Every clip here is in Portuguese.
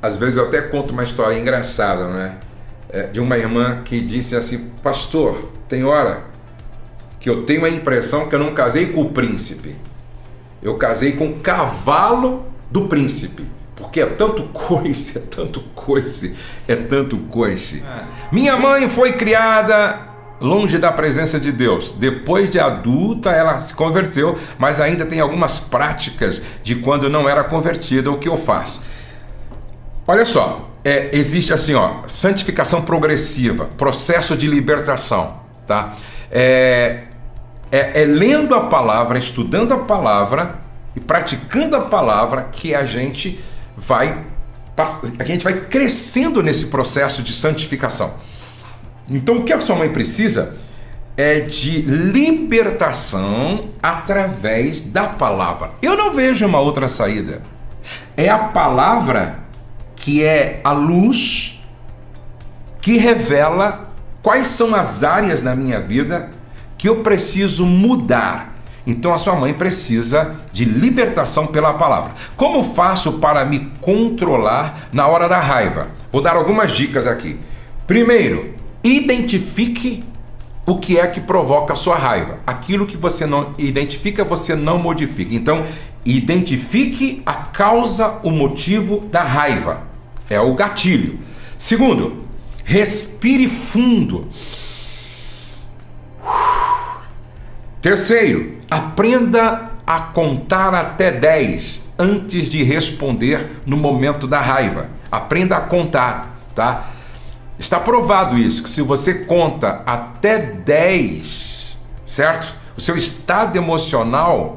Às vezes eu até conto uma história engraçada, né? De uma irmã que disse assim: pastor, tem hora que eu tenho a impressão que eu não casei com o príncipe, eu casei com o cavalo do príncipe, porque é tanto coice, é tanto coice, é tanto coice. Minha mãe foi criada longe da presença de Deus. Depois de adulta ela se converteu, mas ainda tem algumas práticas de quando não era convertida. O que eu faço? Olha só, existe assim, santificação progressiva, processo de libertação, tá? Lendo a palavra, estudando a palavra e praticando a palavra que a gente vai crescendo nesse processo de santificação. Então o que a sua mãe precisa é de libertação através da palavra. Eu não vejo uma outra saída. É a palavra que é a luz que revela quais são as áreas na minha vida que eu preciso mudar. Então a sua mãe precisa de libertação pela palavra. Como faço para me controlar na hora da raiva? Vou dar algumas dicas aqui. Primeiro, identifique o que é que provoca a sua raiva. Aquilo que você não identifica, você não modifica. Então, identifique a causa, o motivo da raiva. É o gatilho. Segundo, respire fundo. Terceiro, aprenda a contar até 10 antes de responder no momento da raiva. Aprenda a contar, tá? Está provado isso, que se você conta até 10, certo? O seu estado emocional,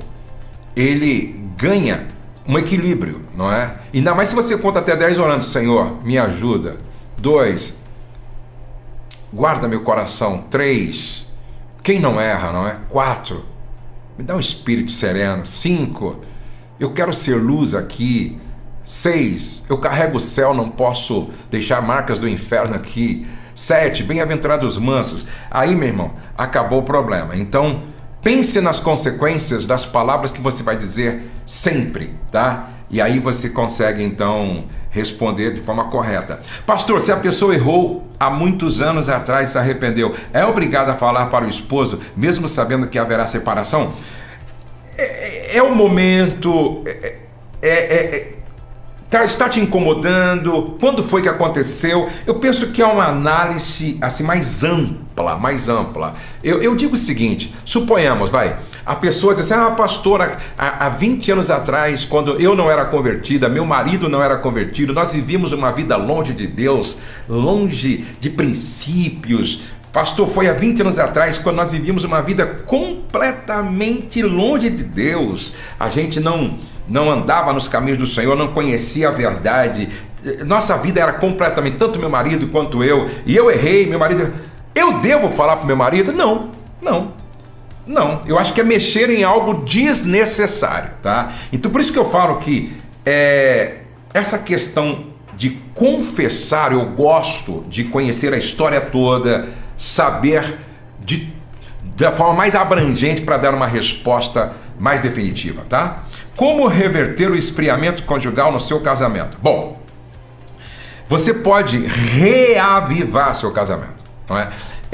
ele ganha um equilíbrio, não é? Ainda mais se você conta até 10 orando: Senhor, me ajuda. 2, guarda meu coração. 3, quem não erra, não é? 4, me dá um espírito sereno. 5, eu quero ser luz aqui. 6, eu carrego o céu, não posso deixar marcas do inferno aqui. 7, bem-aventurados os mansos. Aí, meu irmão, acabou o problema. Então, pense nas consequências das palavras que você vai dizer sempre, tá? E aí você consegue, então, responder de forma correta. Pastor, se a pessoa errou há muitos anos atrás e se arrependeu, é obrigado a falar para o esposo, mesmo sabendo que haverá separação? É o momento... Está te incomodando? Quando foi que aconteceu? Eu penso que é uma análise assim mais ampla. Eu digo o seguinte: suponhamos, a pessoa diz assim: pastora, há 20 anos atrás, quando eu não era convertida, meu marido não era convertido, nós vivíamos uma vida longe de Deus, longe de princípios. Pastor, foi há 20 anos atrás, quando nós vivíamos uma vida completamente longe de Deus. A gente não andava nos caminhos do Senhor, não conhecia a verdade. Nossa vida era completamente, tanto meu marido quanto eu, e eu errei, meu marido... Eu devo falar para o meu marido? Não. Eu acho que é mexer em algo desnecessário, tá? Então por isso que eu falo que essa questão de confessar, eu gosto de conhecer a história toda, saber da forma mais abrangente para dar uma resposta mais definitiva, tá? Como reverter o esfriamento conjugal no seu casamento? Bom, você pode reavivar seu casamento, não é?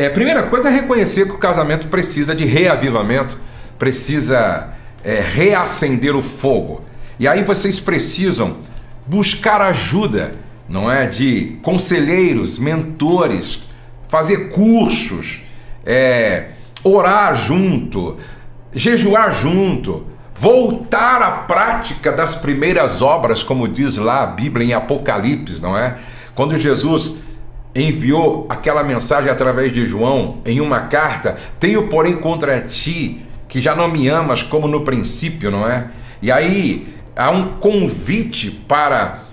Primeira coisa é reconhecer que o casamento precisa de reavivamento, precisa reacender o fogo. E aí vocês precisam buscar ajuda, não é? De conselheiros, mentores, fazer cursos, orar junto, jejuar junto, voltar à prática das primeiras obras, como diz lá a Bíblia em Apocalipse, não é? Quando Jesus enviou aquela mensagem através de João em uma carta: tenho porém contra ti que já não me amas como no princípio, não é? E aí há um convite para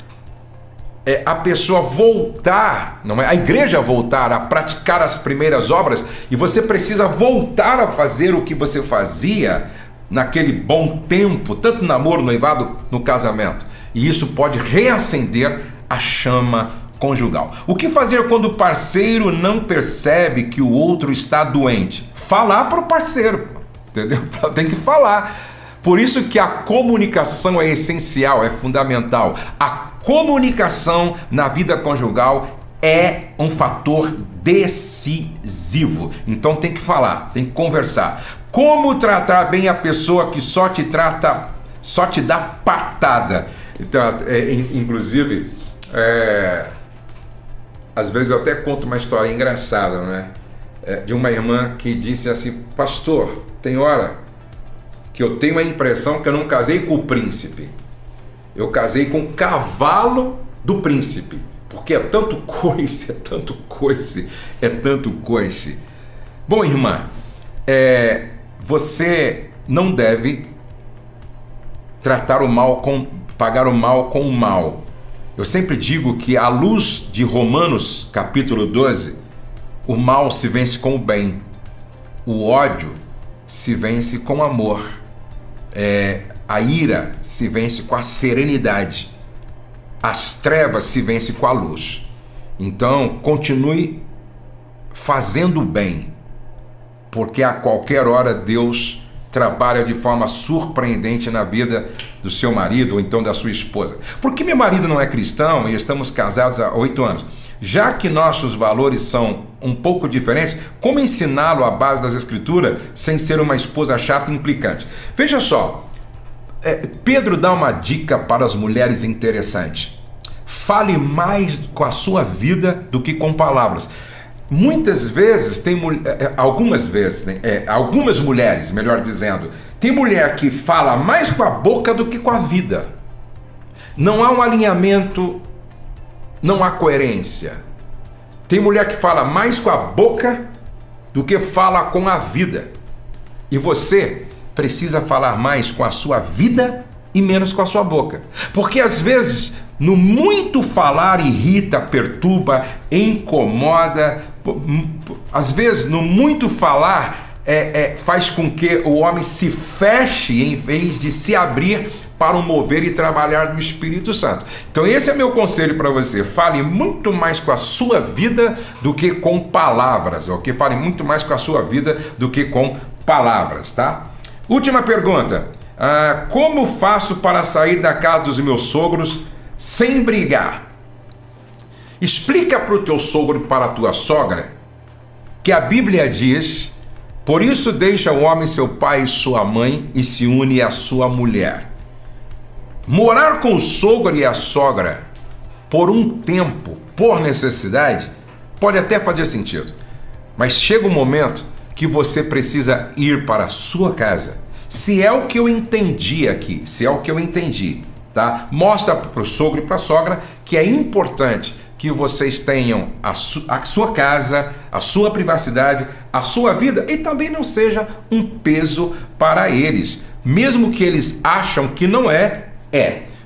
a pessoa voltar, não é? A igreja voltar a praticar as primeiras obras, e você precisa voltar a fazer o que você fazia naquele bom tempo, tanto no namoro, no noivado, no casamento. E isso pode reacender a chama conjugal. O que fazer quando o parceiro não percebe que o outro está doente? Falar para o parceiro, entendeu? Tem que falar. Por isso que a comunicação é essencial, é fundamental. A comunicação na vida conjugal é um fator decisivo. Então tem que falar, tem que conversar. Como tratar bem a pessoa que só te dá patada? Então, inclusive, às vezes eu até conto uma história engraçada, né? De uma irmã que disse assim: pastor, tem hora que eu tenho a impressão que eu não casei com o príncipe, eu casei com o cavalo do príncipe, porque é tanto coice, é tanto coice, é tanto coice. Bom, irmã, você não deve pagar o mal com o mal. Eu sempre digo que, à luz de Romanos capítulo 12, o mal se vence com o bem, o ódio se vence com o amor, a ira se vence com a serenidade, as trevas se vencem com a luz. Então, continue fazendo o bem, porque a qualquer hora Deus trabalha de forma surpreendente na vida do seu marido ou então da sua esposa. Por que meu marido não é cristão e estamos casados há 8 anos? Já que nossos valores são um pouco diferentes, como ensiná-lo à base das Escrituras sem ser uma esposa chata e implicante? Veja só, Pedro dá uma dica para as mulheres interessante. Fale mais com a sua vida do que com palavras. Muitas vezes, algumas mulheres, melhor dizendo, tem mulher que fala mais com a boca do que com a vida. Não há um alinhamento, não há coerência. Tem mulher que fala mais com a boca do que fala com a vida. E você precisa falar mais com a sua vida e menos com a sua boca. Porque às vezes, no muito falar irrita, perturba, incomoda. Às vezes, no muito falar faz com que o homem se feche em vez de se abrir para o mover e trabalhar do Espírito Santo. Então esse é meu conselho para você: fale muito mais com a sua vida do que com palavras, ok? Fale muito mais com a sua vida do que com palavras, tá? Última pergunta: como faço para sair da casa dos meus sogros sem brigar? Explica para o teu sogro e para a tua sogra que a Bíblia diz: por isso deixa o homem seu pai e sua mãe e se une à sua mulher. Morar com o sogro e a sogra por um tempo, por necessidade, pode até fazer sentido, mas chega um momento que você precisa ir para a sua casa. Se é o que eu entendi aqui, tá? Mostra para o sogro e para a sogra que é importante que vocês tenham a sua casa, a sua privacidade, a sua vida, e também não seja um peso para eles, mesmo que eles acham que não é.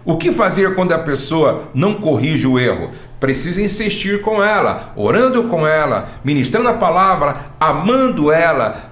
O que fazer quando a pessoa não corrige o erro? Precisa insistir com ela, orando com ela, ministrando a palavra, amando ela,